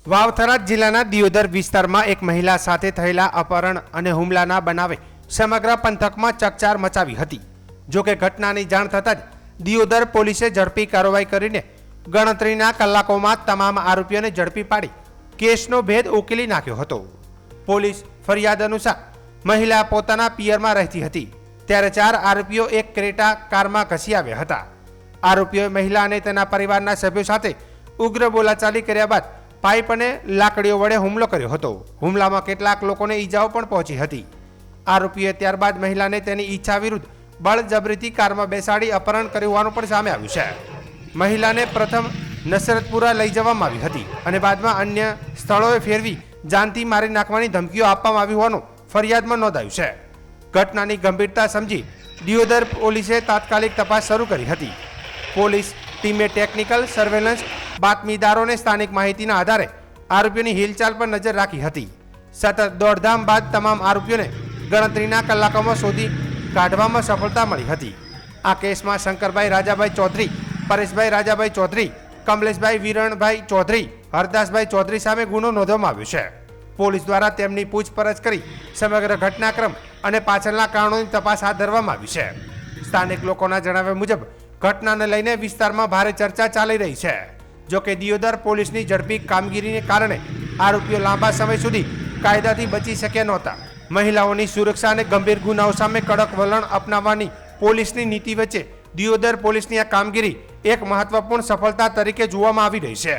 વાવથરા જિલ્લાના દિયોદર વિસ્તારમાં એક મહિલા સાથે થયેલા અપહરણ અને હુમલાના બનાવે સમગ્ર પંથકમાં ચકચાર મચાવી હતી। જો કે ઘટનાની જાણ થતાં જ દિયોદર પોલીસે ઝડપી કાર્યવાહી કરીને ગણતરીના કલાકોમાં તમામ આરોપીઓને ઝડપી પાડી કેસનો ભેદ ઉકેલી નાખ્યો હતો। પોલીસ ફરિયાદ અનુસાર મહિલા પોતાના પિયરમાં રહેતી હતી ત્યારે 4 આરોપીઓ એક ક્રેટા કારમાં ઘસી આવ્યા હતા। આરોપીઓએ મહિલા અને તેના પરિવારના સભ્યો સાથે ઉગ્ર બોલાચાલી કર્યા બાદ પાઇપ અને લાકડીઓ વડે હુમલો કર્યો હતો। હુમલામાં કેટલાક લોકોને ઈજાઓ પણ પહોંચી હતી। આરોપીએ ત્યારબાદ મહિલાને તેની ઈચ્છા વિરુદ્ધ બળજબરીથી કારમાં બેસાડી અપહરણ કર્યું હોવાનું પણ સામે આવ્યું છે। મહિલાને પ્રથમ નસરતપુરા લઈ જવામાં આવી હતી અને બાદમાં અન્ય સ્થળોએ ફેરવી જાનથી મારી નાખવાની ધમકીઓ આપવામાં આવી હોવાનું ફરિયાદમાં નોંધાયું છે। ઘટનાની ગંભીરતા સમજી દિયોદર પોલીસે તાત્કાલિક તપાસ શરૂ કરી હતી। પોલીસ ટીમે ટેકનિકલ સર્વેલન્સ બાતમીદારોને સ્થાનિક માહિતીના આધારે આરોપીઓની હિલચાલ પર નજર રાખી હતી। સતત દોડધામ બાદ તમામ આરોપીઓને ગણતરીના કલાકોમાં શોધી કાઢવામાં સફળતા મળી હતી। આ કેસમાં શંકરભાઈ રાજાભાઈ ચૌધરી, પરેશભાઈ રાજાભાઈ ચૌધરી, કમલેશભાઈ વિરણભાઈ ચૌધરી, હરદાસભાઈ ચૌધરી સામે ગુનો નોંધવામાં આવ્યો છે। પોલીસ દ્વારા તેમની પૂછપરછ કરી સમગ્ર ઘટનાક્રમ અને પાછળના કારણોની તપાસ હાથ ધરવામાં આવી છે। સ્થાનિક લોકોના જણાવ્યા મુજબ ઘટનાને લઈને વિસ્તારમાં ભારે ચર્ચા ચાલી રહી છે। જો કે દિયોદર પોલીસની ઝડપી કામગીરીને કારણે આરોપીઓ લાંબા સમય સુધી કાયદાથી બચી શક્યા નહોતા। મહિલાઓની સુરક્ષા અને ગંભીર ગુનાઓ સામે કડક વલણ અપનાવવાની પોલીસની નીતિ વચ્ચે દિયોદર પોલીસની આ કામગીરી એક મહત્વપૂર્ણ સફળતા તરીકે જોવામાં આવી રહી છે।